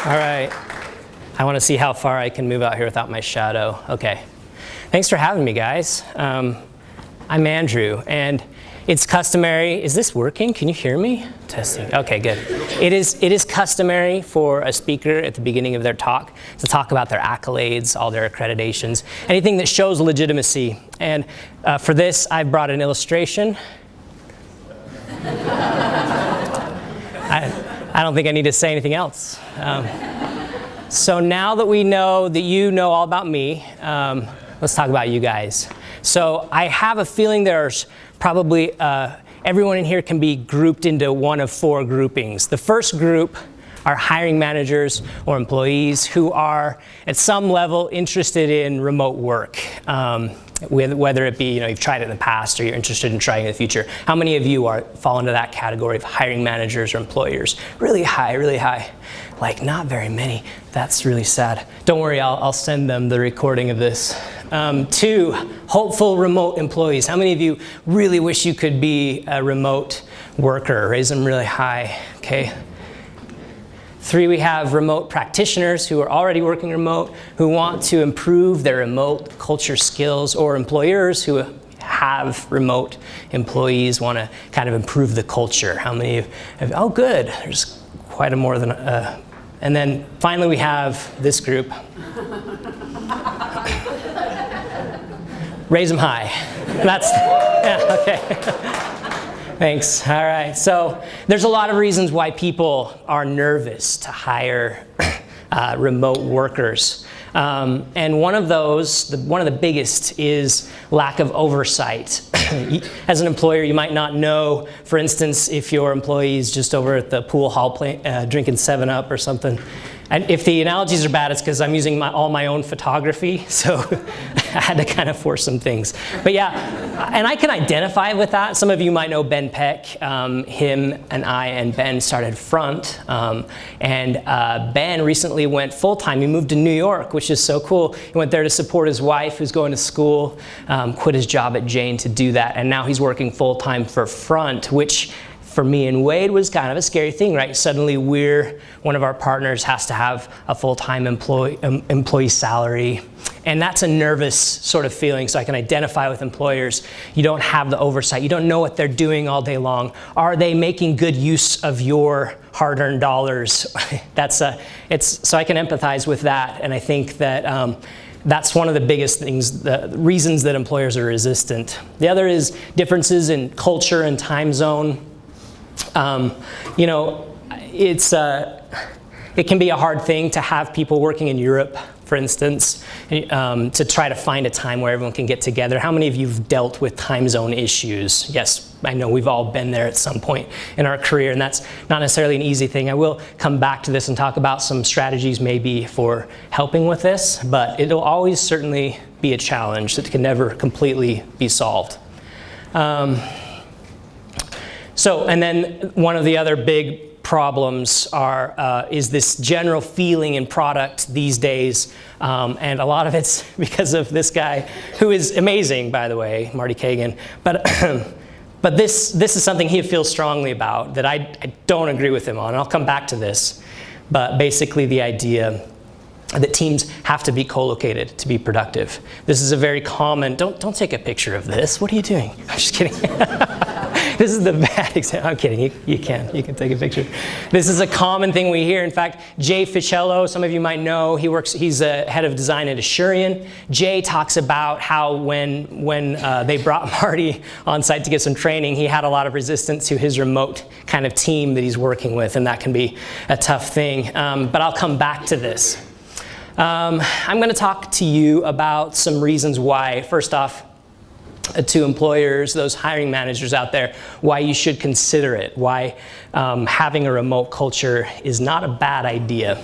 All right. I want to see how far I can move out here without my shadow. Okay. Thanks for having me, guys. I'm Andrew, and it's customary. Is this working? Can you hear me? Testing. Okay, good. It is customary for a speaker at the beginning of their talk to talk about their accolades, all their accreditations, anything that shows legitimacy. And for this, I've brought an illustration. I don't think I need to say anything else. So now that we know that you know all about me, let's talk about you guys. So I have a feeling there's probably everyone in here can be grouped into one of four groupings. The first group are hiring managers or employees who are at some level interested in remote work. Whether it be, you've tried it in the past or you're interested in trying it in the future. How many of you fall into that category of hiring managers or employers? Really high, really high. Like, not very many. That's really sad. Don't worry, I'll send them the recording of this. 2, hopeful remote employees. How many of you really wish you could be a remote worker? Raise them really high, okay? 3, we have remote practitioners who are already working remote, who want to improve their remote culture skills, or employers who have remote employees want to kind of improve the culture. How many have, oh good, there's quite a more than, and then finally we have this group. Raise them high. That's, yeah, okay. Thanks. All right. So there's a lot of reasons why people are nervous to hire remote workers. And one of those, one of the biggest, is lack of oversight. As an employer, you might not know, for instance, if your employee is just over at the pool hall drinking 7-Up or something. And if the analogies are bad, it's because I'm using all my own photography, so I had to kind of force some things. But yeah, and I can identify with that. Some of you might know Ben Peck. Him and I and Ben started Front. Ben recently went full-time. He moved to New York, which is so cool. He went there to support his wife, who's going to school, quit his job at Jane to do that, and now he's working full-time for Front, which for me and Wade was kind of a scary thing, right? Suddenly one of our partners has to have a full-time employee salary. And that's a nervous sort of feeling, so I can identify with employers. You don't have the oversight. You don't know what they're doing all day long. Are they making good use of your hard-earned dollars? So I can empathize with that, and I think that that's one of the biggest things, the reasons that employers are resistant. The other is differences in culture and time zone. It can be a hard thing to have people working in Europe, for instance, to try to find a time where everyone can get together. How many of you have dealt with time zone issues? Yes, I know we've all been there at some point in our career, and that's not necessarily an easy thing. I will come back to this and talk about some strategies maybe for helping with this, but it'll always certainly be a challenge that can never completely be solved. And then one of the other big problems is this general feeling in product these days, and a lot of it's because of this guy, who is amazing, by the way, Marty Kagan. But this is something he feels strongly about that I don't agree with him on, and I'll come back to this. But basically the idea that teams have to be co-located to be productive. This is a very common, don't take a picture of this. What are you doing? I'm just kidding. This is the bad example. I'm kidding. You can take a picture. This is a common thing we hear. In fact, Jay Fichello, some of you might know, he's a head of design at Asurion. Jay talks about how when they brought Marty on site to get some training, he had a lot of resistance to his remote kind of team that he's working with, and that can be a tough thing. But I'll come back to this. I'm going to talk to you about some reasons why, first off, to employers, those hiring managers out there, why you should consider it, why having a remote culture is not a bad idea.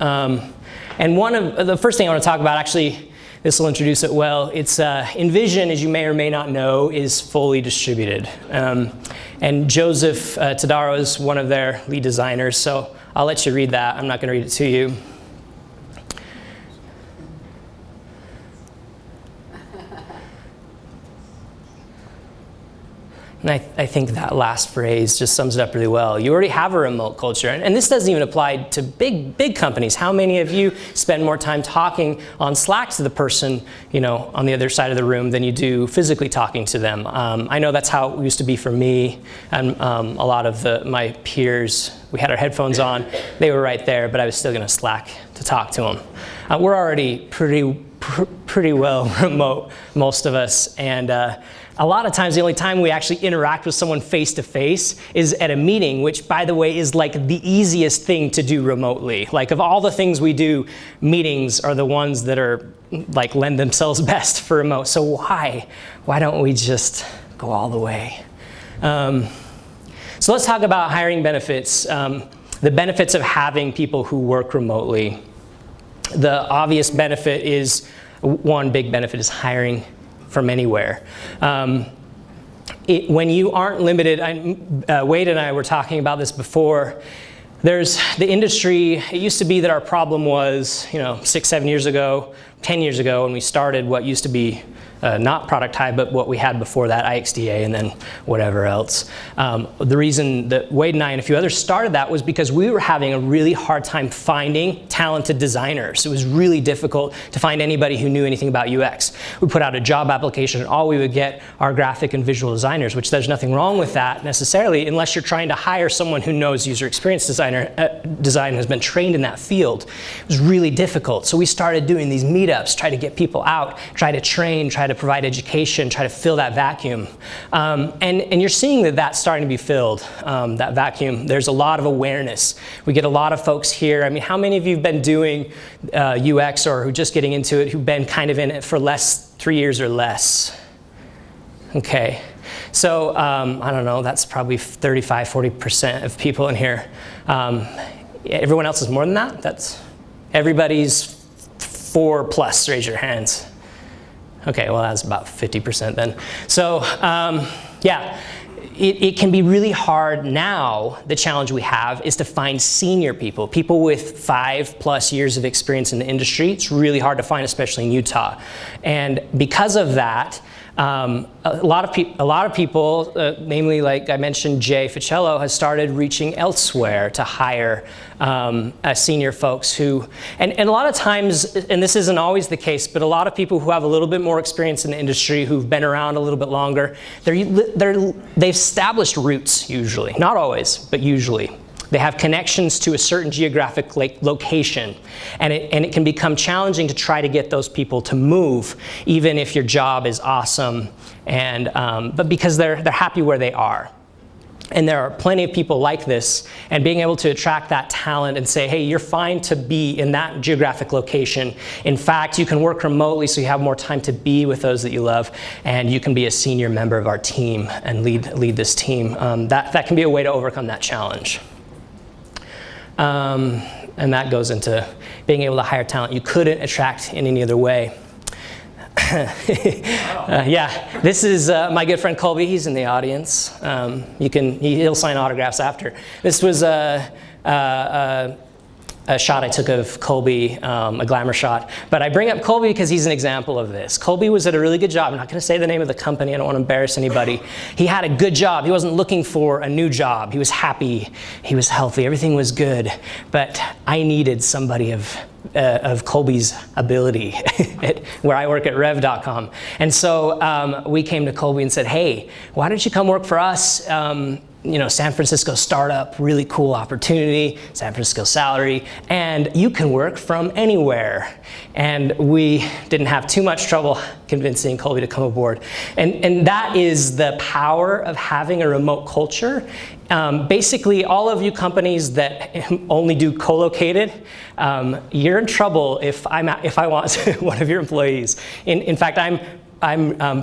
And one of the first thing I want to talk about, actually, this will introduce it well, it's InVision, as you may or may not know, is fully distributed. And Joseph Tadaro is one of their lead designers, so I'll let you read that. I'm not going to read it to you. And I think that last phrase just sums it up really well. You already have a remote culture. And this doesn't even apply to big companies. How many of you spend more time talking on Slack to the person, on the other side of the room than you do physically talking to them? I know that's how it used to be for me and a lot of my peers. We had our headphones on. They were right there, but I was still going to Slack to talk to them. We're already pretty well remote, most of us. And a lot of times, the only time we actually interact with someone face-to-face is at a meeting, which, by the way, is like the easiest thing to do remotely. Like, of all the things we do, meetings are the ones that are, like, lend themselves best for remote. So why don't we just go all the way? So let's talk about hiring benefits. The benefits of having people who work remotely. The obvious benefit is, one big benefit is hiring from anywhere. When you aren't limited, Wade and I were talking about this before, there's the industry. It used to be that our problem was, 6, 7 years ago, 10 years ago, when we started what used to be not Product Hive, but what we had before that, IXDA, and then whatever else. The reason that Wade and I and a few others started that was because we were having a really hard time finding talented designers. It was really difficult to find anybody who knew anything about UX. We put out a job application, and all we would get are graphic and visual designers, which there's nothing wrong with that necessarily, unless you're trying to hire someone who knows user experience design and has been trained in that field. It was really difficult. So we started doing these meetups, try to get people out, try to train, try to provide education, try to fill that vacuum. And you're seeing that that's starting to be filled, that vacuum. There's a lot of awareness. We get a lot of folks here. I mean, how many of you have been doing UX or who are just getting into it, who've been kind of in it for 3 years or less? Okay. So, I don't know, that's probably 35, 40% of people in here. Everyone else is more than that? Everybody's 4+, raise your hands. Okay, well, that's about 50% then. So, yeah, it can be really hard now. The challenge we have is to find senior people with 5+ years of experience in the industry. It's really hard to find, especially in Utah. And because of that, a lot of people, namely, like I mentioned, Jay Ficello, has started reaching elsewhere to hire senior folks who, and a lot of times, and this isn't always the case, but a lot of people who have a little bit more experience in the industry, who've been around a little bit longer, they've established roots usually, not always, but usually. They have connections to a certain geographic location, and it can become challenging to try to get those people to move, even if your job is awesome, but because they're happy where they are. And there are plenty of people like this, and being able to attract that talent and say, hey, you're fine to be in that geographic location. In fact, you can work remotely so you have more time to be with those that you love, and you can be a senior member of our team and lead this team. That can be a way to overcome that challenge. And that goes into being able to hire talent you couldn't attract in any other way. Yeah, this is my good friend Colby. He's in the audience. He'll sign autographs after. This was a shot I took of Colby, a glamour shot. But I bring up Colby because he's an example of this. Colby was at a really good job. I'm not going to say the name of the company. I don't want to embarrass anybody. He had a good job. He wasn't looking for a new job. He was happy. He was healthy. Everything was good. But I needed somebody of Colby's ability where I work at rev.com. And so we came to Colby and said, hey, why don't you come work for us? San Francisco startup, really cool opportunity, San Francisco salary, and you can work from anywhere. And we didn't have too much trouble convincing Colby to come aboard. And that is the power of having a remote culture. Basically, all of you companies that only do co-located, you're in trouble if I want one of your employees. In fact, I'm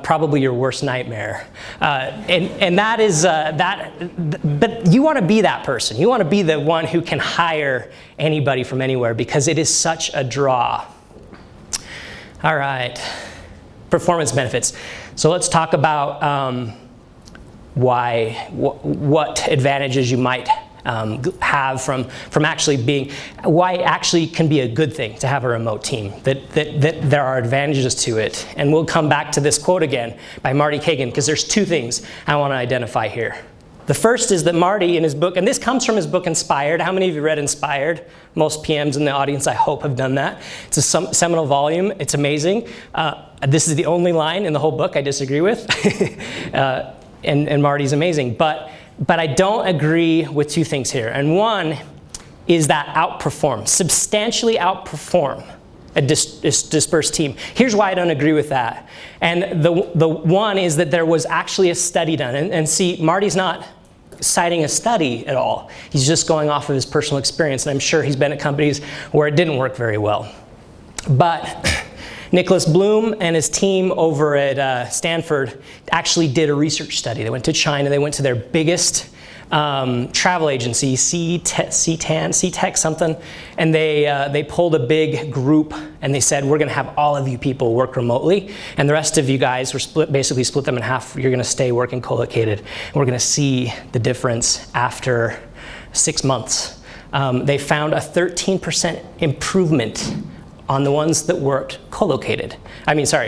probably your worst nightmare. And that is, but you want to be that person. You want to be the one who can hire anybody from anywhere because it is such a draw. All right, performance benefits. So let's talk about what advantages you might have from actually being, why it actually can be a good thing to have a remote team, that there are advantages to it. And we'll come back to this quote again by Marty Kagan, because there's two things I want to identify here. The first is that Marty, in his book, and this comes from his book Inspired. How many of you read Inspired? Most PMs in the audience, I hope, have done that. It's a seminal volume. It's amazing. This is the only line in the whole book I disagree with. And Marty's amazing. But I don't agree with two things here. And one is that outperform, substantially outperform a dispersed team. Here's why I don't agree with that. And the one is that there was actually a study done. And see, Marty's not citing a study at all. He's just going off of his personal experience. And I'm sure he's been at companies where it didn't work very well. But Nicholas Bloom and his team over at Stanford actually did a research study. They went to China. They went to their biggest travel agency, CTEC something, and they pulled a big group and they said, we're going to have all of you people work remotely, and the rest of you guys, basically split them in half. You're going to stay working co-located, and we're going to see the difference after 6 months. They found a 13% improvement on the ones that worked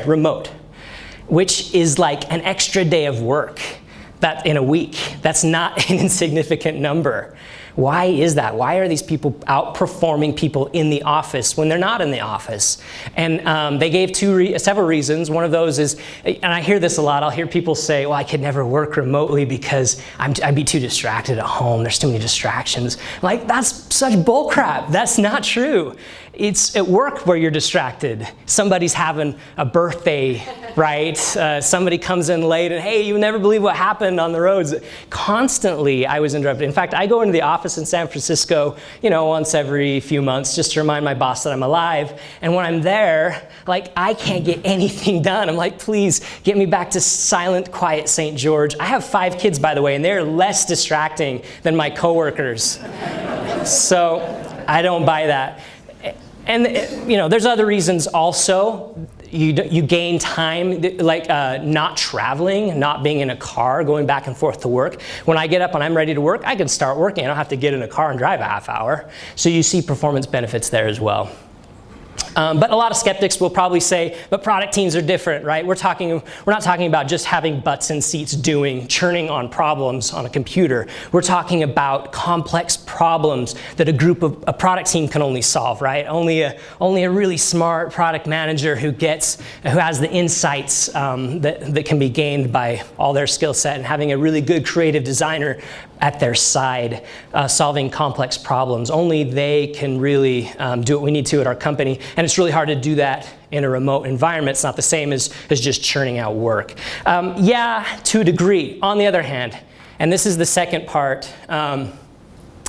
remote, which is like an extra day of work that in a week. That's not an insignificant number. Why is that? Why are these people outperforming people in the office when they're not in the office? And they gave several reasons. One of those is, and I hear this a lot, I'll hear people say, well, I could never work remotely because I'd be too distracted at home. There's too many distractions. Like, that's such bull crap. That's not true. It's at work where you're distracted. Somebody's having a birthday, right? Somebody comes in late and, hey, you never believe what happened on the roads. Constantly, I was interrupted. In fact, I go into the office in San Francisco, once every few months just to remind my boss that I'm alive. And when I'm there, like, I can't get anything done. I'm like, please get me back to silent, quiet St. George. I have 5 kids, by the way, and they're less distracting than my coworkers. So I don't buy that. And there's other reasons also. You gain time, like not traveling, not being in a car, going back and forth to work. When I get up and I'm ready to work, I can start working. I don't have to get in a car and drive a half hour. So you see performance benefits there as well. But a lot of skeptics will probably say, but product teams are different, right? We're not talking about just having butts in seats churning on problems on a computer. We're talking about complex problems that a product team can only solve, right? Only a really smart product manager who has the insights that can be gained by all their skill set, and having a really good creative designer at their side, solving complex problems. Only they can really do what we need to at our company. And it's really hard to do that in a remote environment. It's not the same as just churning out work. Yeah, to a degree. On the other hand, and this is the second part,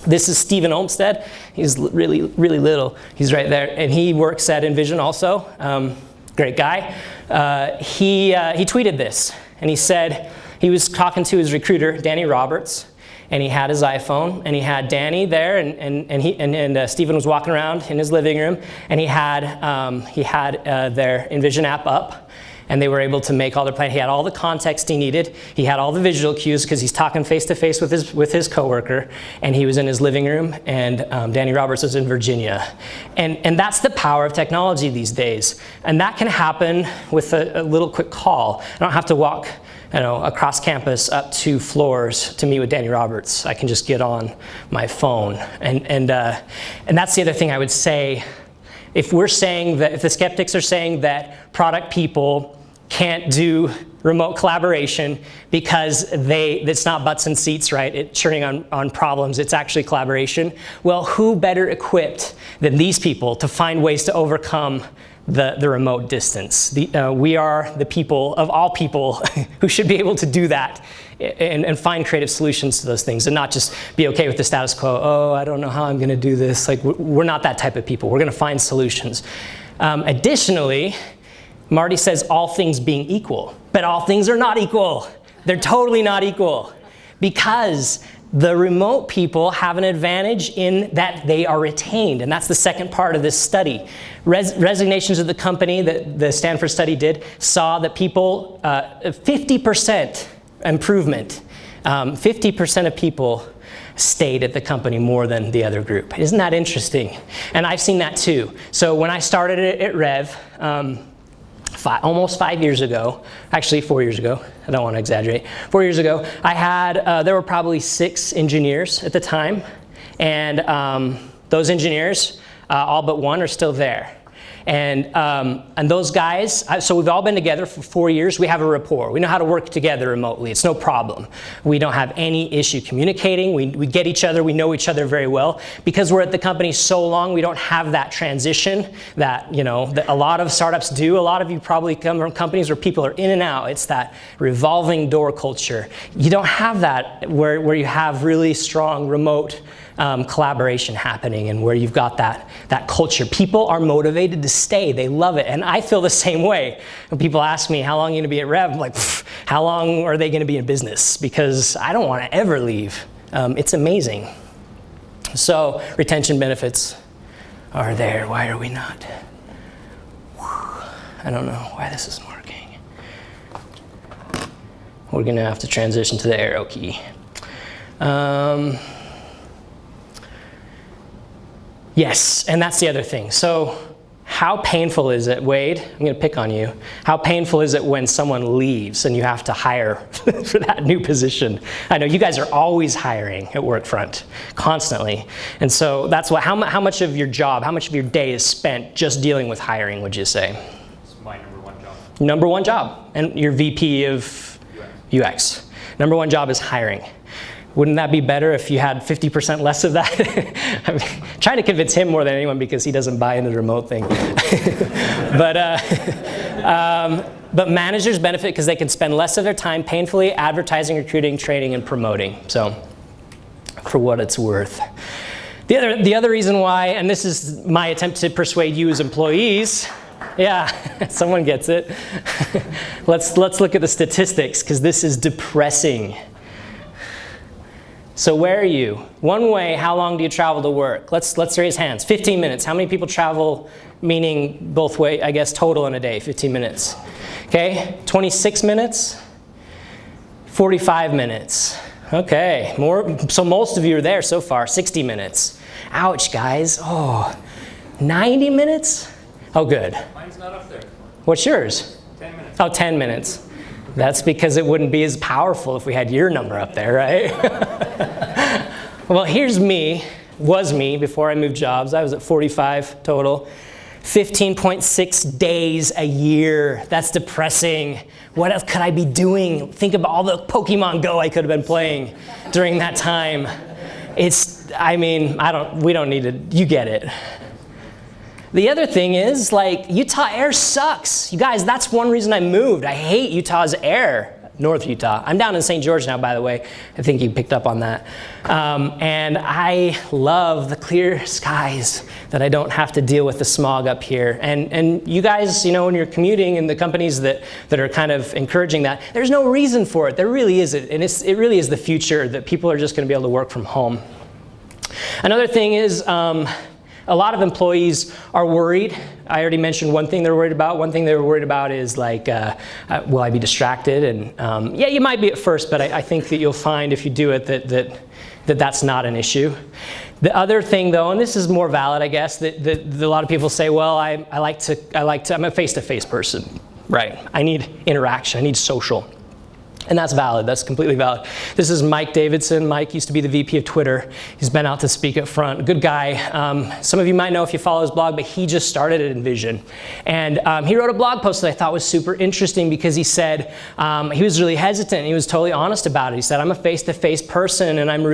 this is Stephen Olmsted. He's really, really little. He's right there. And he works at Envision also. Great guy. He tweeted this, and he said he was talking to his recruiter, Danny Roberts, and he had his iPhone, and he had Danny there, and Stephen was walking around in his living room, and he had their Envision app up, and they were able to make all their plans. He had all the context he needed. He had all the visual cues because he's talking face to face with his coworker, and he was in his living room, and Danny Roberts was in Virginia. And that's the power of technology these days. And that can happen with a little quick call. I don't have to walk across campus up 2 floors to meet with Danny Roberts. I can just get on my phone. And that's the other thing I would say. If the skeptics are saying that product people can't do remote collaboration because it's not butts and seats, right? It's churning on problems, it's actually collaboration. Well, who better equipped than these people to find ways to overcome the remote distance? We are the people of all people who should be able to do that and find creative solutions to those things, and not just be okay with the status quo. Oh, I don't know how I'm going to do this. Like, we're not that type of people. We're going to find solutions. Additionally, Marty says all things being equal, but all things are not equal. They're totally not equal, because the remote people have an advantage in that they are retained, and that's the second part of this study. Resignations of the company that the Stanford study did saw that people, 50% improvement 50% of people stayed at the company more than the other group. Isn't that interesting? And I've seen that too. So when I started at Rev, almost 5 years ago, actually 4 years ago, I don't want to exaggerate, 4 years ago, I had, there were probably 6 engineers at the time, and those engineers, all but one, are still there. And those guys, so we've all been together for 4 years. We have a rapport. We know how to work together remotely. It's no problem. We don't have any issue communicating. We get each other. We know each other very well. Because we're at the company so long, we don't have that transition that, that a lot of startups do. A lot of you probably come from companies where people are in and out. It's that revolving door culture. You don't have that where you have really strong remote collaboration happening, and where you've got that culture. People are motivated to stay. They love it. And I feel the same way. When people ask me, how long are you going to be at Rev? I'm like, how long are they going to be in business? Because I don't want to ever leave. It's amazing. So retention benefits are there. Why are we not? I don't know why this isn't working. We're going to have to transition to the arrow key. Yes, and that's the other thing. So how painful is it, Wade? I'm going to pick on you. How painful is it when someone leaves and you have to hire for that new position? I know you guys are always hiring at Workfront, constantly. And so that's how much of your job, how much of your day is spent just dealing with hiring, would you say? It's my number one job. Number one job. And you're VP of UX. Number one job is hiring. Wouldn't that be better if you had 50% less of that? I'm trying to convince him more than anyone because he doesn't buy into the remote thing. But managers benefit because they can spend less of their time painfully advertising, recruiting, training, and promoting. So, for what it's worth. The other reason why, and this is my attempt to persuade you as employees, yeah, someone gets it. Let's look at the statistics because this is depressing. So where are you? One way, how long do you travel to work? Let's raise hands. 15 minutes. How many people travel, meaning both way, I guess, total in a day? 15 minutes. Okay, 26 minutes? 45 minutes. Okay, more. So most of you are there so far. 60 minutes. Ouch, guys. Oh, 90 minutes? Oh, good. Mine's not up there. What's yours? 10 minutes. Oh, 10 minutes. That's because it wouldn't be as powerful if we had your number up there, right? Well, here's me, was me before I moved jobs. I was at 45 total. 15.6 days a year. That's depressing. What else could I be doing? Think about all the Pokemon Go I could have been playing during that time. We don't need it. You get it. The other thing is, Utah air sucks. You guys, that's one reason I moved. I hate Utah's air, North Utah. I'm down in St. George now, by the way. I think you picked up on that. And I love the clear skies that I don't have to deal with the smog up here. And you guys, when you're commuting and the companies that are kind of encouraging that, there's no reason for it. There really isn't. And it really is the future that people are just going to be able to work from home. Another thing is, a lot of employees are worried. I already mentioned one thing they're worried about. One thing they were worried about is will I be distracted? And yeah, you might be at first, but I think that you'll find if you do it that's not an issue. The other thing though, and this is more valid, I guess, that a lot of people say, well, I'm a face-to-face person, right? I need interaction, I need social. And that's valid, that's completely valid. This is Mike Davidson. Mike used to be the VP of Twitter. He's been out to speak up front, good guy. Some of you might know if you follow his blog, but he just started at Envision. And he wrote a blog post that I thought was super interesting because he said, he was really hesitant, he was totally honest about it. He said, I'm a face-to-face person and I'm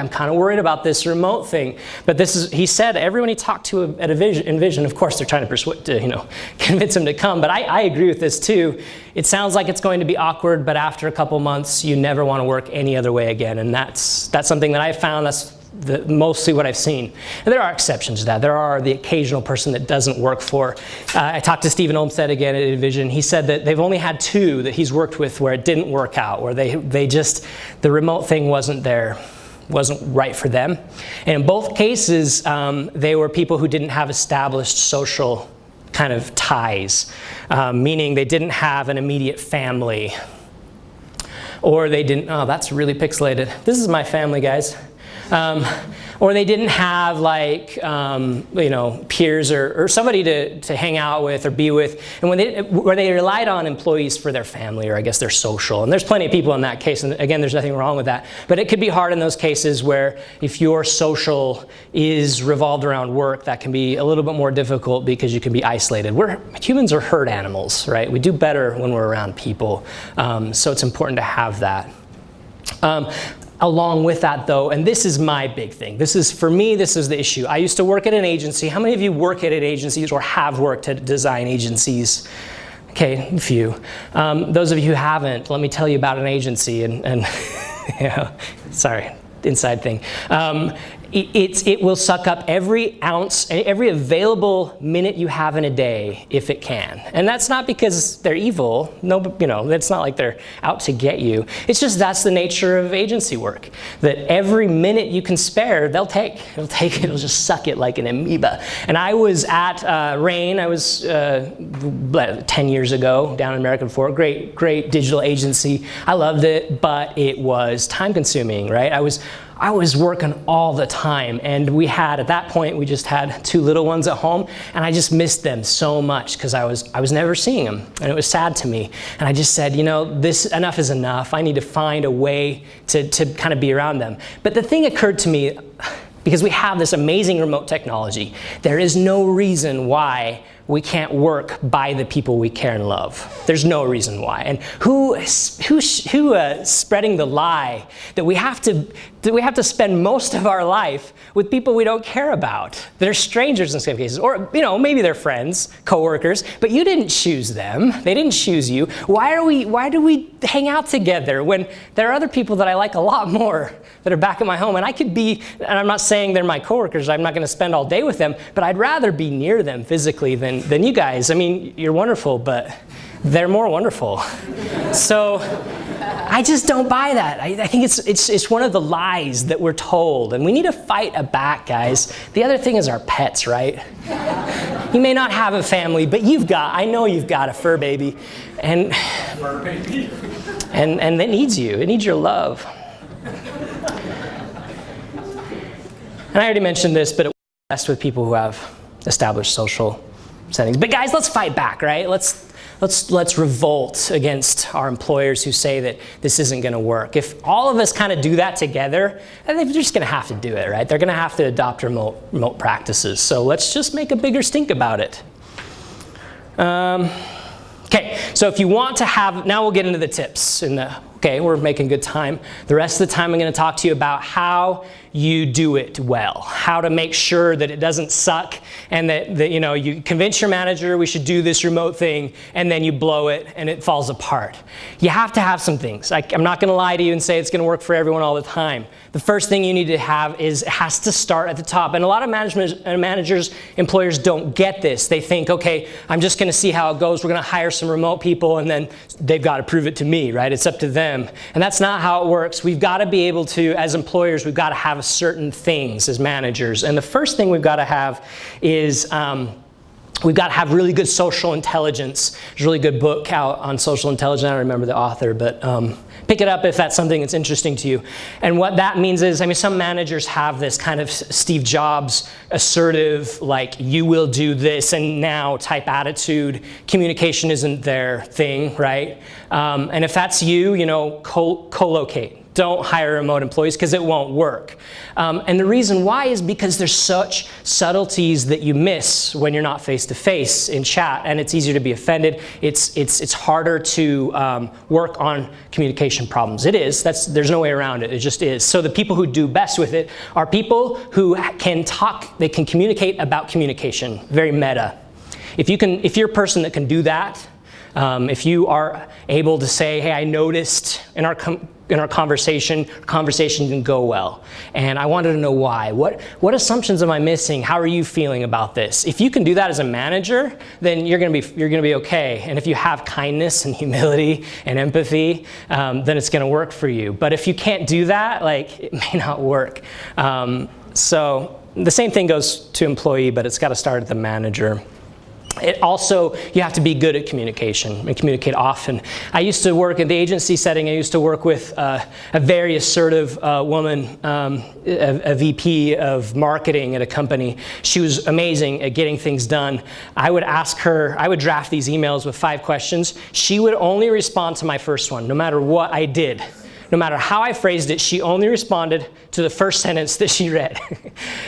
kind of worried about this remote thing. But he said, everyone he talked to at Envision, of course they're trying to convince him to come, but I agree with this too. It sounds like it's going to be awkward, but after a couple months, you never want to work any other way again. And that's something that I've found, that's mostly what I've seen. And there are exceptions to that. There are the occasional person that doesn't work for. I talked to Stephen Olmstead again at Envision. He said that they've only had 2 that he's worked with where it didn't work out, where the remote thing wasn't right for them. And in both cases, they were people who didn't have established social kind of ties, meaning they didn't have an immediate family or they didn't, oh, that's really pixelated. This is my family, guys. Or they didn't have like, peers or somebody to hang out with or be with, and where they relied on employees for their family, or I guess their social. And there's plenty of people in that case, and again, there's nothing wrong with that. But it could be hard in those cases where if your social is revolved around work, that can be a little bit more difficult because you can be isolated. Humans are herd animals, right? We do better when we're around people. So it's important to have that. Along with that though, and this is my big thing. For me, this is the issue. I used to work at an agency. How many of you work at agencies or have worked at design agencies? Okay, a few. Those of you who haven't, let me tell you about an agency and sorry, inside thing. It will suck up every ounce, every available minute you have in a day if it can. And that's not because they're evil. No, it's not like they're out to get you. It's just that's the nature of agency work. That every minute you can spare, they'll take. It'll just suck it like an amoeba. And I was at Rain. I was 10 years ago down in American Fork. Great digital agency. I loved it, but it was time consuming, right? I was working all the time, and at that point, we just had 2 little ones at home, and I just missed them so much because I was never seeing them, and it was sad to me. And I just said, this enough is enough. I need to find a way to kind of be around them. But the thing occurred to me, because we have this amazing remote technology, there is no reason why we can't work by the people we care and love. There's no reason why. And who's spreading the lie that we have to spend most of our life with people we don't care about? They're strangers in some cases, or maybe they're friends, coworkers, but you didn't choose them. They didn't choose you. Why do we hang out together when there are other people that I like a lot more that are back at my home? And I could be, and I'm not saying they're my coworkers, I'm not going to spend all day with them, but I'd rather be near them physically than you guys. I mean, you're wonderful, but they're more wonderful. So I just don't buy that. I think it's one of the lies that we're told, and we need to fight it back, guys. The other thing is our pets, right? You may not have a family, but I know you've got a fur baby, and it needs you. It needs your love. And I already mentioned this, but it's best with people who have established social settings. But guys, let's fight back, right? Let's revolt against our employers who say that this isn't going to work. If all of us kind of do that together, they're just going to have to do it, right? They're going to have to adopt remote practices. So let's just make a bigger stink about it. Okay, so if you want to have, now we'll get into the tips. Okay, we're making good time. The rest of the time I'm going to talk to you about how you do it well, how to make sure that it doesn't suck, and that you convince your manager we should do this remote thing, and then you blow it and it falls apart. You have to have some things. I'm not going to lie to you and say it's going to work for everyone all the time. The first thing you need to have is it has to start at the top. And a lot of managers, employers don't get this. They think, okay, I'm just going to see how it goes. We're going to hire some remote people, and then they've got to prove it to me, right? It's up to them. And that's not how it works. We've got to be able to, as employers, we've got to have certain things as managers. And the first thing we've got to have is we've got to have really good social intelligence. There's a really good book out on social intelligence. I don't remember the author, but pick it up if that's something that's interesting to you. And what that means is, some managers have this kind of Steve Jobs assertive, like, you will do this and now type attitude. Communication isn't their thing, right? And if that's you, co-locate. Don't hire remote employees because it won't work. And the reason why is because there's such subtleties that you miss when you're not face-to-face in chat, and it's easier to be offended. It's harder to work on communication problems. It is. There's no way around it. It just is. So the people who do best with it are people who can talk, they can communicate about communication. Very meta. If you're a person that can do that, if you are able to say, hey, I noticed in our conversation didn't go well, and I wanted to know why. What assumptions am I missing? How are you feeling about this? If you can do that as a manager, then you're gonna be okay. And if you have kindness and humility and empathy, then it's gonna work for you. But if you can't do that, it may not work. So the same thing goes to employee, but it's got to start at the manager. It also, you have to be good at communication and communicate often. I used to work in the agency setting. I used to work with a very assertive woman, a VP of marketing at a company. She was amazing at getting things done. I would ask her, I would draft these emails with 5 questions. She would only respond to my first one, no matter what I did. No matter how I phrased it, she only responded to the first sentence that she read.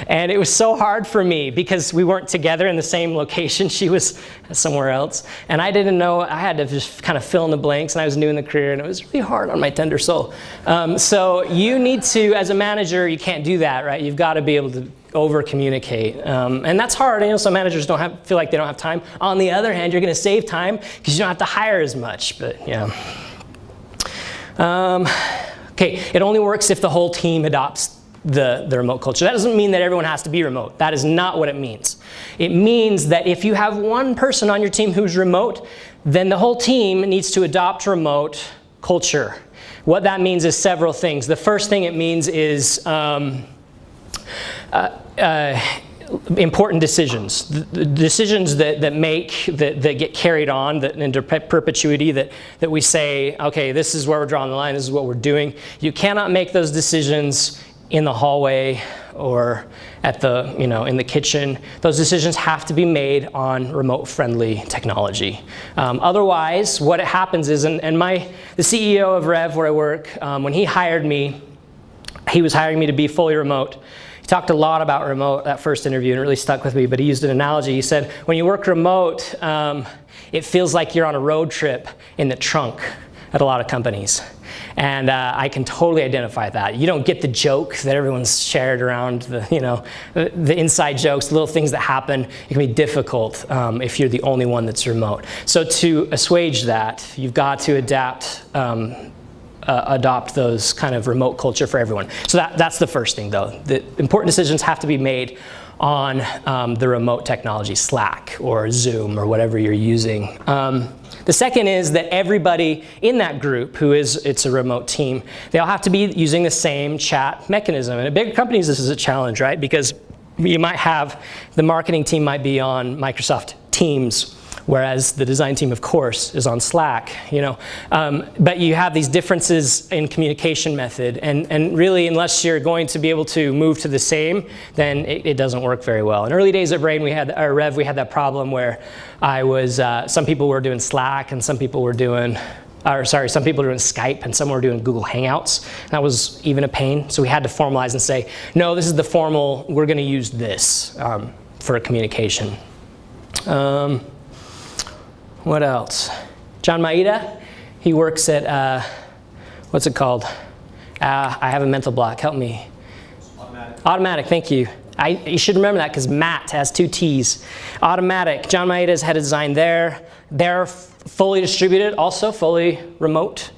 And it was so hard for me because we weren't together in the same location. She was somewhere else. And I didn't know, I had to just kind of fill in the blanks, and I was new in the career, and it was really hard on my tender soul. So you need to, as a manager, you can't do that, right? You've got to be able to over-communicate. And that's hard. You know, some managers feel like they don't have time. On the other hand, you're going to save time because you don't have to hire as much, but yeah. Okay, it only works if the whole team adopts the remote culture. That doesn't mean that everyone has to be remote. That is not what it means. It means that if you have one person on your team who's remote, then the whole team needs to adopt remote culture. What that means is several things. The first thing it means is important decisions, the decisions that get carried on into perpetuity, that we say, okay, this is where we're drawing the line, this is what we're doing. You cannot make those decisions in the hallway or at the, in the kitchen. Those decisions have to be made on remote-friendly technology. Otherwise, what happens is, the CEO of Rev, where I work, when he hired me, he was hiring me to be fully remote. He talked a lot about remote that first interview, and it really stuck with me, but he used an analogy. He said, when you work remote, it feels like you're on a road trip in the trunk at a lot of companies. And I can totally identify that. You don't get the joke that everyone's shared around, the inside jokes, the little things that happen. It can be difficult if you're the only one that's remote. So to assuage that, you've got to adopt those kind of remote culture for everyone. So that's the first thing, though. The important decisions have to be made on the remote technology, Slack or Zoom or whatever you're using. The second is that everybody in that group, it's a remote team, they all have to be using the same chat mechanism. And at bigger companies, this is a challenge, right? Because you might have, the marketing team might be on Microsoft Teams, whereas the design team, of course, is on Slack, But you have these differences in communication method, and really, unless you're going to be able to move to the same, then it doesn't work very well. In early days at Rev, we had that problem where some people were doing Slack, and some people were doing Skype, and some were doing Google Hangouts. That was even a pain, so we had to formalize and say, no, this is the formal, we're gonna use this for communication. What else? John Maeda, he works at, what's it called? I have a mental block, help me. Automatic, thank you. You should remember that because Matt has 2 T's. Automatic, John Maeda's head of design there. They're fully distributed, also fully remote.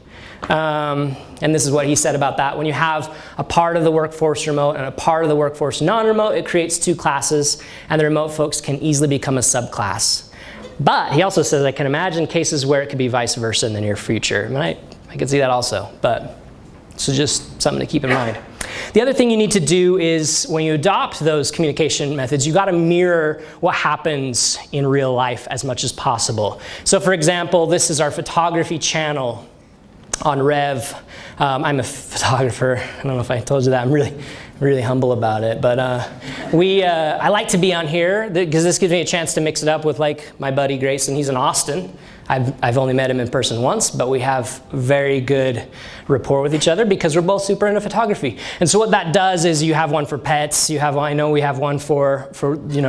And this is what he said about that. When you have a part of the workforce remote and a part of the workforce non-remote, it creates 2 classes, and the remote folks can easily become a subclass. But he also says, I can imagine cases where it could be vice versa in the near future. And I can see that also, but so just something to keep in mind. The other thing you need to do is when you adopt those communication methods, you got to mirror what happens in real life as much as possible. So for example, this is our photography channel on Rev. I'm a photographer. I don't know if I told you that. I'm really humble about it. But I like to be on here because this gives me a chance to mix it up with my buddy Grayson. He's in Austin. I've only met him in person once, but we have very good rapport with each other because we're both super into photography. And so what that does is you have one for pets. I know we have one for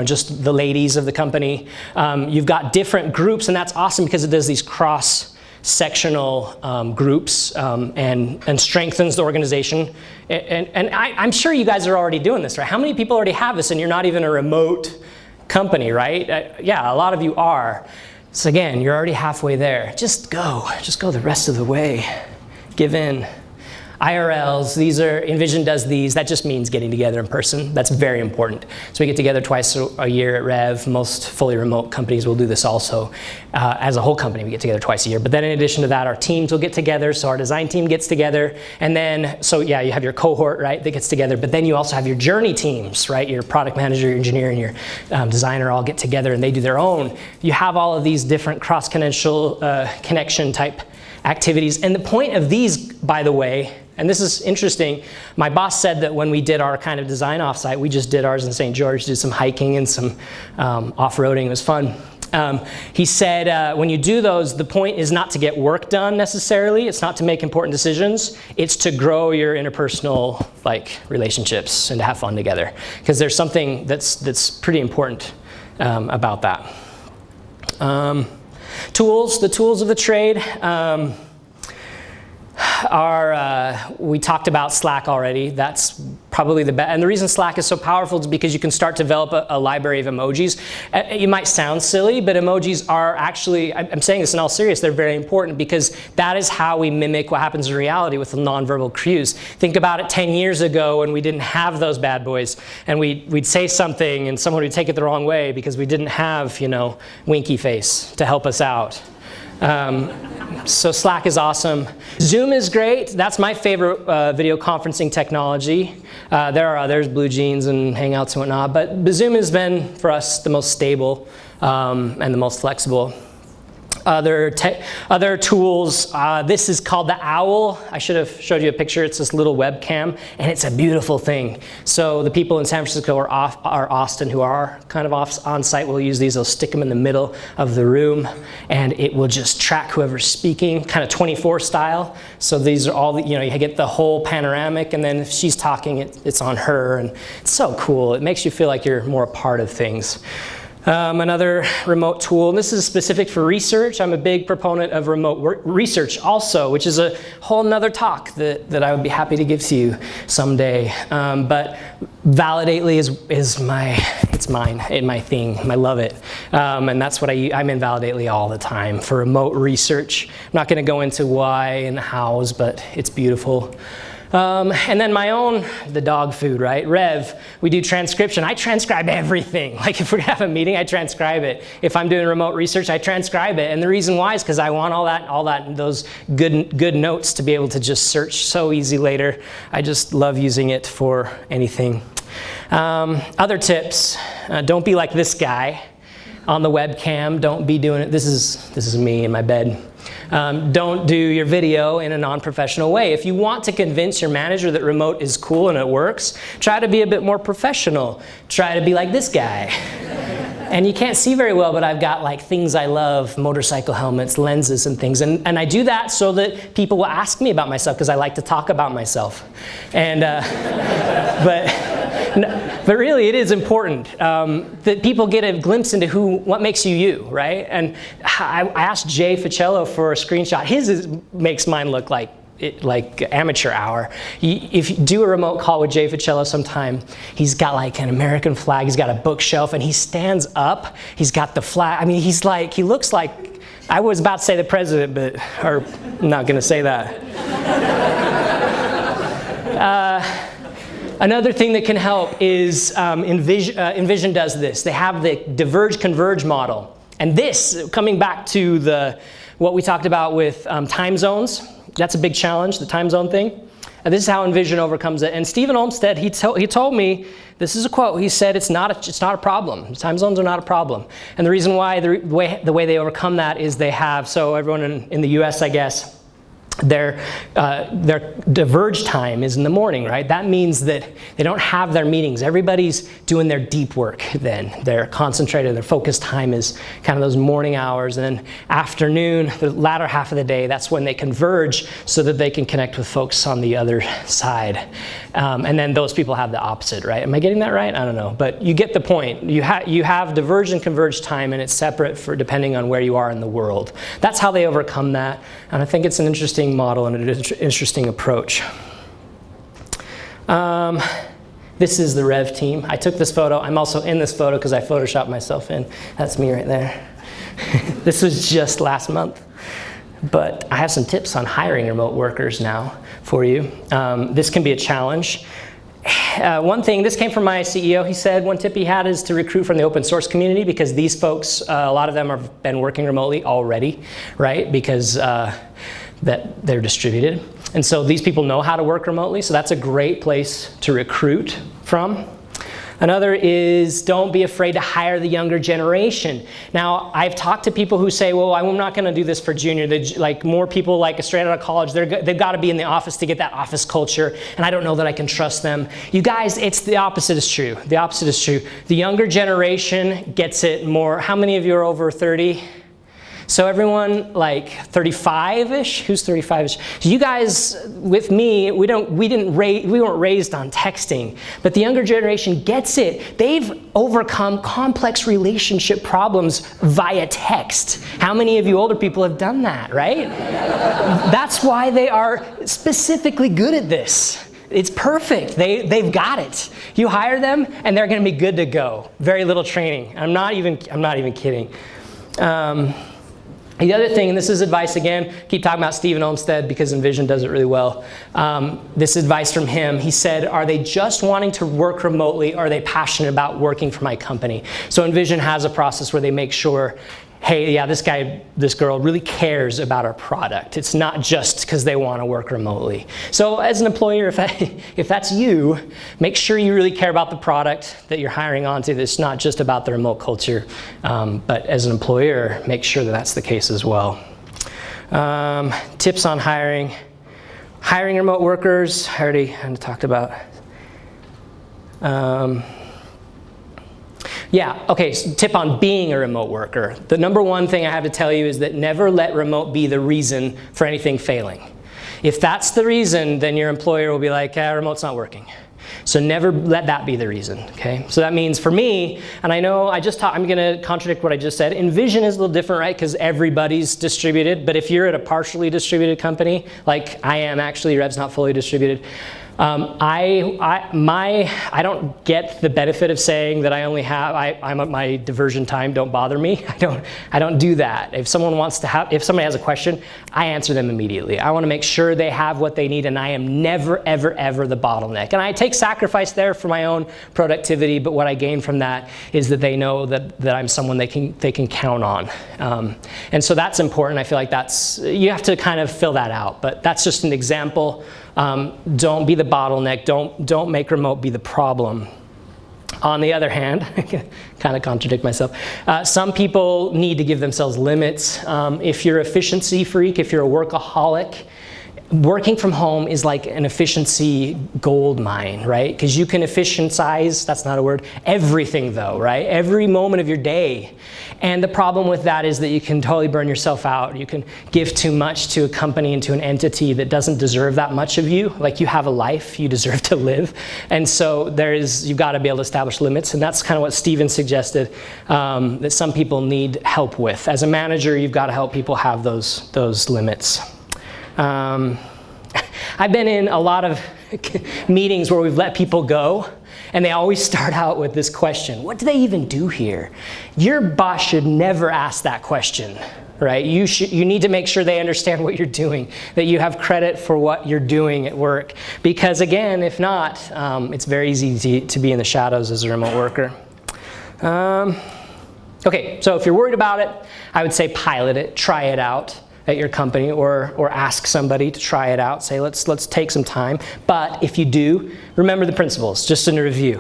just the ladies of the company. You've got different groups, and that's awesome because it does these cross-sectional groups and strengthens the organization. And I'm sure you guys are already doing this, right? How many people already have this and you're not even a remote company, right? Yeah, a lot of you are. So again, you're already halfway there. Just go the rest of the way. Give in. IRLs, Envision does these. That just means getting together in person. That's very important. So we get together twice a year at Rev. Most fully remote companies will do this also. As a whole company, we get together twice a year. But then in addition to that, our teams will get together. So our design team gets together. And then, so yeah, you have your cohort, right, that gets together. But then you also have your journey teams, right? Your product manager, your engineer, and your designer all get together and they do their own. You have all of these different connection type activities. And the point of these, by the way, and this is interesting, my boss said that when we did our kind of design offsite, we just did ours in St. George, did some hiking and some off-roading. It was fun. He said when you do those, the point is not to get work done necessarily. It's not to make important decisions. It's to grow your interpersonal relationships and to have fun together. Because there's something that's pretty important about that. The tools of the trade we talked about Slack already. That's probably the best. And the reason Slack is so powerful is because you can start to develop a library of emojis. It might sound silly, but emojis are actually, I'm saying this in all seriousness, they're very important because that is how we mimic what happens in reality with the nonverbal cues. Think about it 10 years ago when we didn't have those bad boys and we'd say something and someone would take it the wrong way because we didn't have, winky face to help us out. So Slack is awesome. Zoom is great. That's my favorite video conferencing technology. There are others, Blue Jeans and Hangouts and whatnot, but Zoom has been, for us, the most stable and the most flexible. Other tools, this is called the Owl. I should have showed you a picture. It's this little webcam, and it's a beautiful thing. So the people in San Francisco or Austin who are kind of on site will use these. They'll stick them in the middle of the room, and it will just track whoever's speaking, kind of 24 style. So these are all, you get the whole panoramic, and then if she's talking, it's on her, and it's so cool. It makes you feel like you're more a part of things. Another remote tool, and this is specific for research. I'm a big proponent of remote research also, which is a whole nother talk that I would be happy to give to you someday. But Validately is my thing. I love it. And that's what I'm in Validately all the time for remote research. I'm not going to go into why and hows, but it's beautiful. And then my own, the dog food, right? Rev, we do transcription. I transcribe everything. Like if we're gonna have a meeting, I transcribe it. If I'm doing remote research, I transcribe it. And the reason why is because I want those good notes to be able to just search so easy later. I just love using it for anything. Other tips, don't be like this guy on the webcam. Don't be doing it. This is me in my bed. Don't do your video in a non-professional way. If you want to convince your manager that remote is cool and it works, try to be a bit more professional. Try to be like this guy. And you can't see very well, but I've got things I love, motorcycle helmets, lenses and things. And I do that so that people will ask me about myself because I like to talk about myself. And but really, it is important that people get a glimpse into what makes you, right? And I asked Jay Ficello for a screenshot. His makes mine look like amateur hour. If you do a remote call with Jay Ficello sometime, he's got an American flag. He's got a bookshelf, and he stands up. He's got the flag. I mean, he looks like, I was about to say the president, or I'm not going to say that. Another thing that can help is Envision does this. They have the diverge-converge model. And this, coming back to what we talked about with time zones, that's a big challenge, the time zone thing. And this is how Envision overcomes it. And Stephen Olmsted, he told me, this is a quote, he said, it's not a problem. Time zones are not a problem. And the reason why, the way they overcome that is they have, so everyone in the US, I guess, their diverge time is in the morning, right? That means that they don't have their meetings. Everybody's doing their deep work then. They're concentrated, their focus time is kind of those morning hours. And then afternoon, the latter half of the day, that's when they converge so that they can connect with folks on the other side. And then those people have the opposite, right? Am I getting that right? I don't know. But you get the point. You have diverge and converge time, and it's separate depending on where you are in the world. That's how they overcome that. And I think it's an interesting model and an interesting approach. This is the Rev team. I took this photo. I'm also in this photo because I photoshopped myself in. That's me right there. This was just last month. But I have some tips on hiring remote workers now for you. This can be a challenge. One thing, this came from my CEO, he said one tip he had is to recruit from the open source community, because these folks, a lot of them have been working remotely already, right? Because that they're distributed. And so these people know how to work remotely, so that's a great place to recruit from. Another is don't be afraid to hire the younger generation. Now, I've talked to people who say, well, I'm not gonna do this for junior. Like more people like straight out of college, they've gotta be in the office to get that office culture, and I don't know that I can trust them. You guys, it's the opposite is true. The opposite is true. The younger generation gets it more. How many of you are over 30? So everyone like 35-ish? Who's 35-ish? So you guys, with me, we weren't raised on texting, but the younger generation gets it. They've overcome complex relationship problems via text. How many of you older people have done that, right? That's why they are specifically good at this. It's perfect. They've got it. You hire them, and they're going to be good to go. Very little training. I'm not even kidding. The other thing, and this is advice again, keep talking about Stephen Olmsted because Envision does it really well. This advice from him, he said, are they just wanting to work remotely, or are they passionate about working for my company? So Envision has a process where they make sure, hey, yeah, this guy, this girl really cares about our product. It's not just because they want to work remotely. So as an employer, if that's you, make sure you really care about the product that you're hiring onto. It's not just about the remote culture, but as an employer, make sure that that's the case as well. Tips on hiring. Hiring remote workers, I already kind of talked about. Yeah, okay, so tip on being a remote worker. The number one thing I have to tell you is that never let remote be the reason for anything failing. If that's the reason, then your employer will be like, remote's not working. So never let that be the reason, okay? So that means for me, and I know I'm gonna contradict what I just said. Envision is a little different, right? Because everybody's distributed, but if you're at a partially distributed company, like I am actually, Rev's not fully distributed, I don't get the benefit of saying that I only have, I'm at my diversion time, don't bother me. I don't do that. If somebody has a question, I answer them immediately. I want to make sure they have what they need, and I am never, ever, ever the bottleneck. And I take sacrifice there for my own productivity, but what I gain from that is that they know that I'm someone they can count on. And so that's important. I feel like you have to kind of fill that out, but that's just an example. Don't be the bottleneck. Don't make remote be the problem. On the other hand, kind of contradict myself, some people need to give themselves limits. If you're an efficiency freak, if you're a workaholic, working from home is like an efficiency gold mine, right? Because you can efficientize, that's not a word, everything though, right? Every moment of your day. And the problem with that is that you can totally burn yourself out. You can give too much to a company and to an entity that doesn't deserve that much of you. Like you have a life, you deserve to live. And so you've got to be able to establish limits. And that's kind of what Stephen suggested, that some people need help with. As a manager, you've got to help people have those limits. I've been in a lot of meetings where we've let people go, and they always start out with this question: what do they even do here? Your boss should never ask that question, right? You need to make sure they understand what you're doing, that you have credit for what you're doing at work. Because again, if not, it's very easy to be in the shadows as a remote worker. Okay, so if you're worried about it, I would say pilot it, try it out at your company, or ask somebody to try it out. Say, let's take some time. But if you do, remember the principles, just in a review.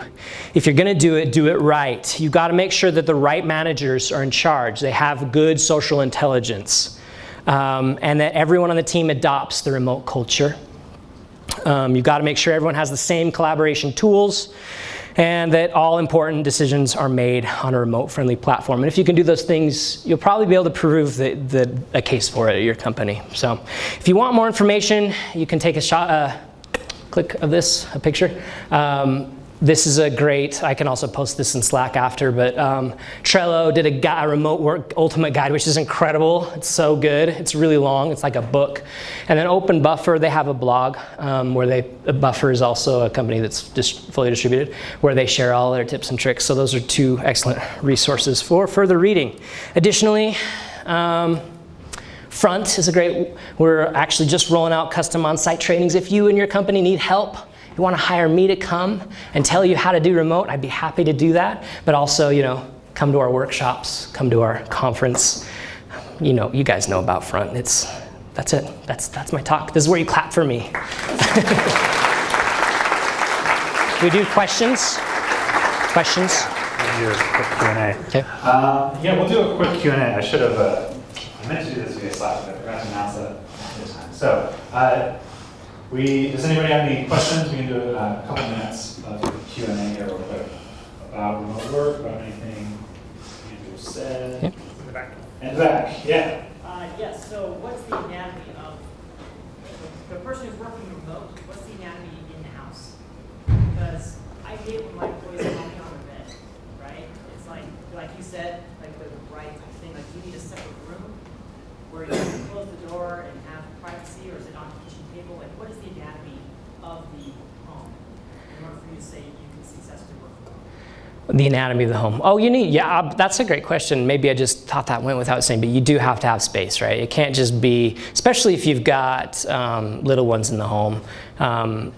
If you're gonna do it right. You've got to make sure that the right managers are in charge. They have good social intelligence. And that everyone on the team adopts the remote culture. You've got to make sure everyone has the same collaboration tools, and that all important decisions are made on a remote-friendly platform. And if you can do those things, you'll probably be able to prove a case for it at your company. So if you want more information, you can take a click of a picture. This is a great, I can also post this in Slack after, but Trello did a remote work ultimate guide, which is incredible. It's so good. It's really long. It's like a book. And then Open Buffer, they have a blog Buffer is also a company that's just fully distributed, where they share all their tips and tricks. So those are two excellent resources for further reading. Additionally, Front is a great, we're actually just rolling out custom on-site trainings. If you and your company need help, you want to hire me to come and tell you how to do remote, I'd be happy to do that. But also, come to our workshops, come to our conference. You guys know about Front. That's it. That's my talk. This is where you clap for me. We do questions? Questions? We'll do a quick Q&A. Okay. Yeah, we'll do a quick Q&A. I should have, I meant to do this via Slack, but I forgot to announce that this time. So, does anybody have any questions? We can do a couple minutes of Q&A here real quick about remote work, about anything Andrew said. Yep. In the back. In the back, yeah. Yes, so what's the anatomy of the person who's working remote? What's the anatomy in the house? Because I hate when my employees call me on their bed, right? It's like you said, like the right thing, like you need a separate room where you can close the door and have privacy, or is it on the kitchen table? Like, what is the anatomy of the home in order for you to say you can successfully work from home? The anatomy of the home. Oh, that's a great question. Maybe I just thought that went without saying, but you do have to have space, right? It can't just be, especially if you've got little ones in the home.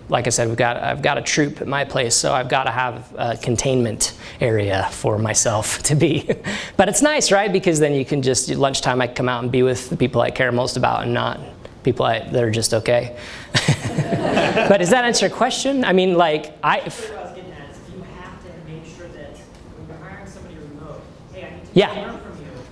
Like I said, I've got a troop at my place, so I've got to have a containment area for myself to be. But it's nice, right? Because then you can just, at lunchtime, I can come out and be with the people I care most about and not people that are just okay. But does that answer your question? I mean, like, yeah,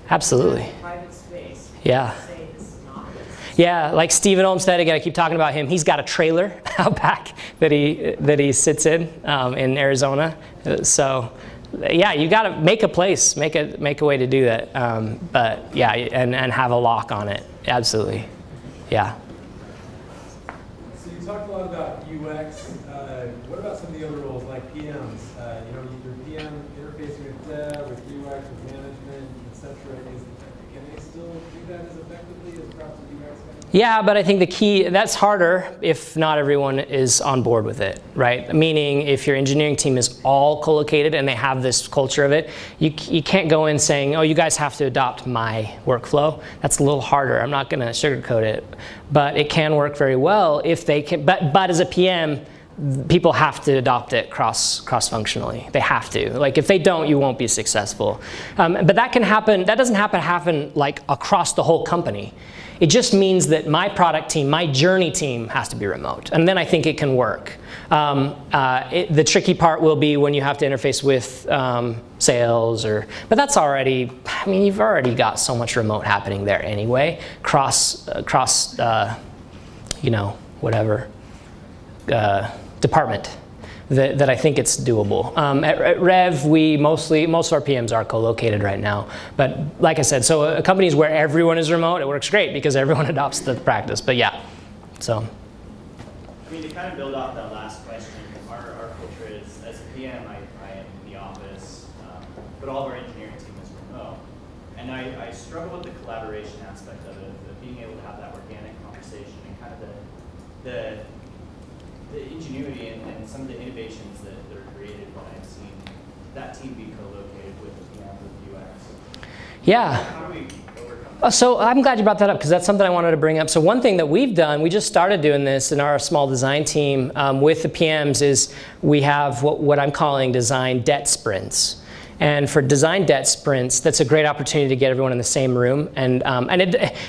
absolutely. Private space. Yeah. Say this is not this. Yeah, like Stephen Olmsted, again, I keep talking about him. He's got a trailer out back that he sits in Arizona. So, yeah, you got to make a place, make a way to do that. But yeah, and have a lock on it. Absolutely. Yeah. So you talked a lot about UX. What about some of the other roles like PMs? Your PM interfacing with dev, with UX, with management, etc. Can they still do that as effectively as perhaps a UX guy? Yeah, but I think the key, that's harder if not everyone is on board with it, right? Meaning if your engineering team is all co-located and they have this culture of it, you can't go in saying, oh, you guys have to adopt my workflow. That's a little harder. I'm not going to sugarcoat it. But it can work very well if they can, but as a PM, people have to adopt it cross-functionally. They have to. Like if they don't, you won't be successful. But that can happen, that doesn't happen like across the whole company. It just means that my product team, my journey team has to be remote. And then I think it can work. The tricky part will be when you have to interface with sales but that's already, you've already got so much remote happening there anyway, whatever. Department that I think it's doable. At Rev, most of our PMs are co-located right now. But like I said, so companies where everyone is remote, it works great because everyone adopts the practice. But yeah, so. To kind of build off that last question, our culture is, as a PM, I am in the office, but all of our engineering team is remote. And I struggle with the collaboration aspect of it, of being able to have that organic conversation and kind of the ingenuity and some of the innovations that are created when I've seen that team be co-located with the PM, with UX. Yeah. How do we overcome So I'm glad you brought that up because that's something I wanted to bring up. So one thing that we've done, we just started doing this in our small design team with the PMs is we have what I'm calling design debt sprints. And for design debt sprints, that's a great opportunity to get everyone in the same room. And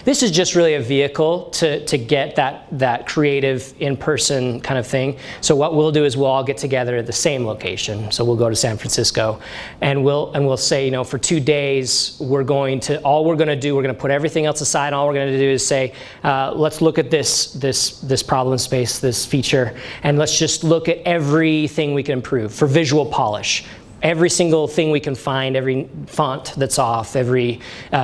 this is just really a vehicle to get that creative in-person kind of thing. So what we'll do is we'll all get together at the same location. So we'll go to San Francisco, and we'll say, for 2 days, we're going to put everything else aside. All we're going to do is say, let's look at this problem space, this feature, and let's just look at everything we can improve for visual polish. Every single thing we can find, every font that's off, every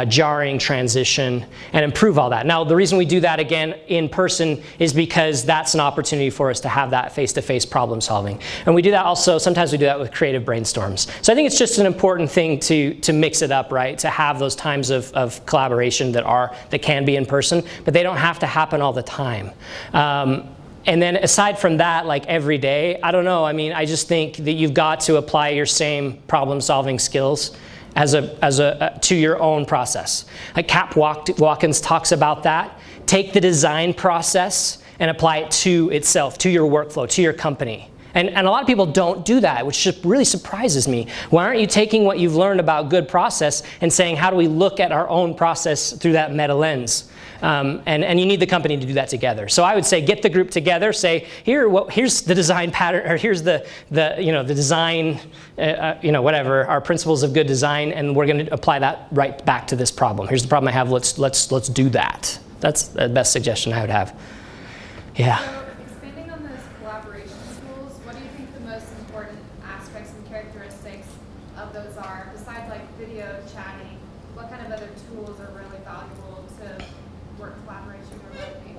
jarring transition, and improve all that. Now, the reason we do that again in person is because that's an opportunity for us to have that face-to-face problem solving. And we do that also, sometimes we do that with creative brainstorms. So I think it's just an important thing to mix it up, right? To have those times of collaboration that can be in person, but they don't have to happen all the time. And then aside from that, like every day, I don't know. I just think that you've got to apply your same problem-solving skills to your own process. Like Cap Watkins talks about that. Take the design process and apply it to itself, to your workflow, to your company. And a lot of people don't do that, which really surprises me. Why aren't you taking what you've learned about good process and saying, how do we look at our own process through that meta lens? And you need the company to do that together. So I would say get the group together, say, here's the design pattern, or here's the design, whatever, our principles of good design, and we're going to apply that right back to this problem. Here's the problem I have, let's do that. That's the best suggestion I would have. Yeah. So expanding on those collaboration tools, what do you think the most important aspects and characteristics of those are? Besides like video chatting, what kind of other tools are really valuable to work collaboration remotely?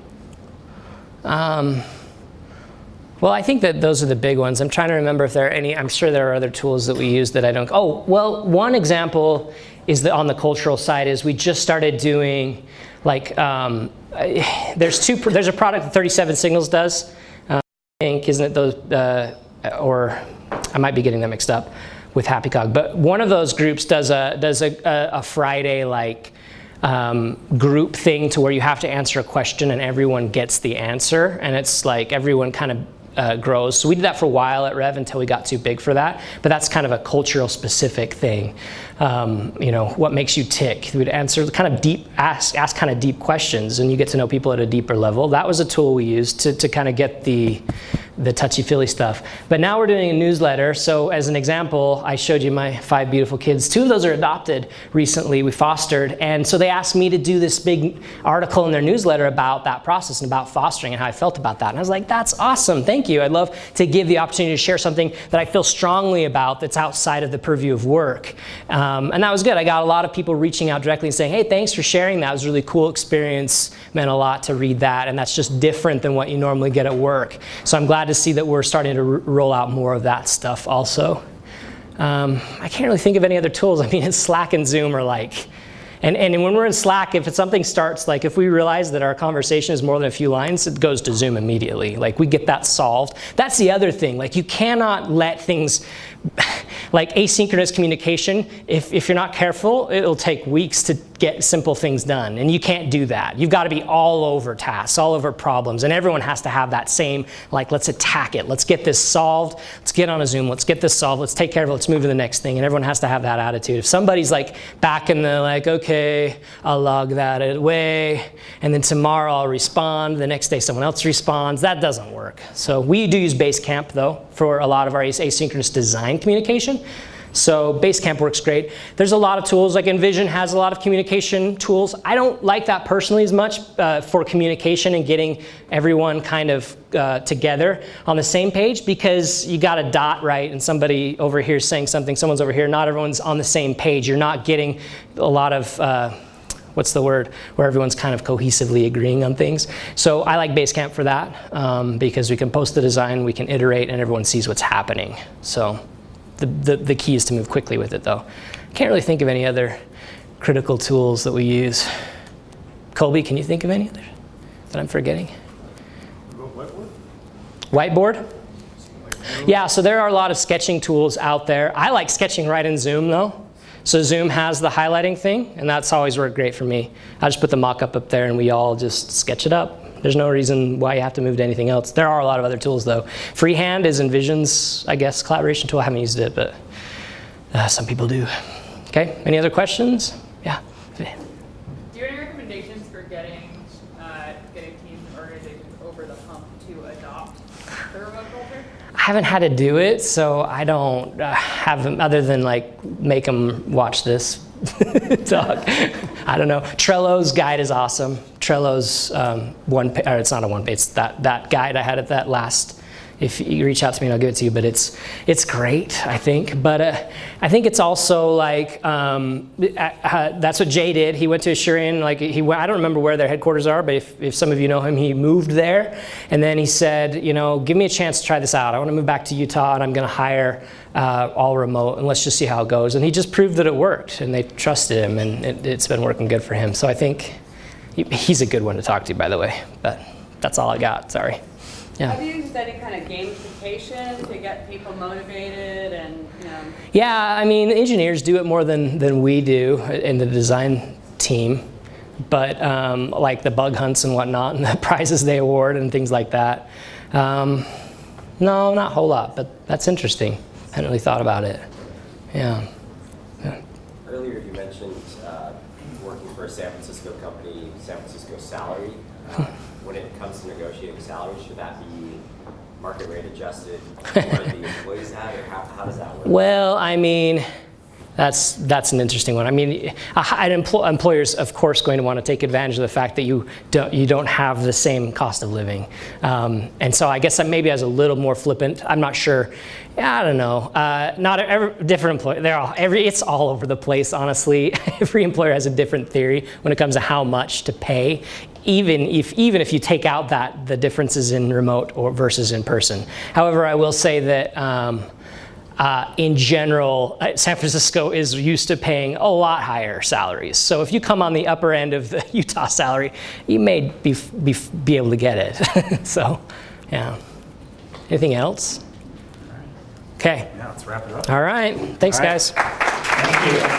Well, I think that those are the big ones. I'm trying to remember if there are any. I'm sure there are other tools that we use that I don't. Oh, well, one example is that on the cultural side is we just started doing like there's a product that 37 Signals does. I think, isn't it those? Or I might be getting them mixed up with HappyCog. But one of those groups does a Friday like group thing to where you have to answer a question and everyone gets the answer, and it's like everyone kind of grows. So we did that for a while at Rev until we got too big for that. But that's kind of a cultural specific thing. What makes you tick? We would answer kind of deep, ask kind of deep questions, and you get to know people at a deeper level. That was a tool we used to kind of get the touchy-feely stuff. But now we're doing a newsletter. So as an example, I showed you my 5 beautiful kids. 2 of those are adopted recently. We fostered. And so they asked me to do this big article in their newsletter about that process and about fostering and how I felt about that. And I was like, that's awesome. Thank you. I'd love to give the opportunity to share something that I feel strongly about that's outside of the purview of work. And that was good. I got a lot of people reaching out directly and saying, hey, thanks for sharing that. It was a really cool experience. Meant a lot to read that. And that's just different than what you normally get at work. So I'm glad to see that we're starting to roll out more of that stuff also. I can't really think of any other tools. I mean, it's Slack and Zoom are like, and when we're in Slack, if something starts, like if we realize that our conversation is more than a few lines, it goes to Zoom immediately. Like we get that solved. That's the other thing. Like you cannot let things, like asynchronous communication, if you're not careful, it'll take weeks to get simple things done. And you can't do that. You've got to be all over tasks, all over problems. And everyone has to have that same, like, let's attack it. Let's get this solved. Let's get on a Zoom. Let's get this solved. Let's take care of it. Let's move to the next thing. And everyone has to have that attitude. If somebody's like back in the like, okay, I'll log that away. And then tomorrow I'll respond. The next day someone else responds. That doesn't work. So we do use Basecamp though for a lot of our asynchronous design communication. So Basecamp works great. There's a lot of tools, like Envision has a lot of communication tools. I don't like that personally as much for communication and getting everyone kind of together on the same page, because you got a dot, right? And somebody over here is saying something, someone's over here, not everyone's on the same page. You're not getting a lot of, what's the word, where everyone's kind of cohesively agreeing on things. So I like Basecamp for that because we can post the design, we can iterate, and everyone sees what's happening. So the key is to move quickly with it though. Can't really think of any other critical tools that we use. Colby, can you think of any others that I'm forgetting? Whiteboard? Yeah, so there are a lot of sketching tools out there. I like sketching right in Zoom though. So Zoom has the highlighting thing, and that's always worked great for me. I just put the mock-up up there and we all just sketch it up. There's no reason why you have to move to anything else. There are a lot of other tools though. Freehand is Envision's, I guess, collaboration tool. I haven't used it, but some people do. Okay, any other questions? Yeah. Do you have any recommendations for getting teams and organizations over the hump to adopt the remote culture? I haven't had to do it, so I don't have them, other than like make them watch this talk. I don't know. Trello's guide is awesome. Trello's it's not a one page. It's that guide I had at that last. If you reach out to me, and I'll give it to you. But it's great, I think. But I think it's also like that's what Jay did. He went to Asurion. Like I don't remember where their headquarters are, but if some of you know him, he moved there, and then he said, give me a chance to try this out. I want to move back to Utah, and I'm going to hire all remote, and let's just see how it goes. And he just proved that it worked, and they trusted him, and it's been working good for him. So I think he's a good one to talk to, by the way. But that's all I got. Sorry. Yeah. Have you used any kind of gamification to get people motivated and, you know? Yeah, I mean, engineers do it more than we do in the design team. But like the bug hunts and whatnot and the prizes they award and things like that. No, not a whole lot, but that's interesting. I hadn't really thought about it. Yeah. Earlier you mentioned working for a San Francisco company, San Francisco salary. When it comes to negotiating salary, should that be market rate adjusted to what the employees have, or how does that work? Well, I mean, that's an interesting one. I mean, an employer's of course going to want to take advantage of the fact that you don't have the same cost of living, and so I guess maybe I was a little more flippant. I'm not sure. I don't know. Not every different employer. It's all over the place. Honestly, every employer has a different theory when it comes to how much to pay. Even if you take out the differences in remote or versus in person. However, I will say that in general, San Francisco is used to paying a lot higher salaries. So if you come on the upper end of the Utah salary, you may be able to get it. So, yeah. Anything else? Okay. Yeah, let's wrap it up. All right. Thanks, All right. guys. Thank you.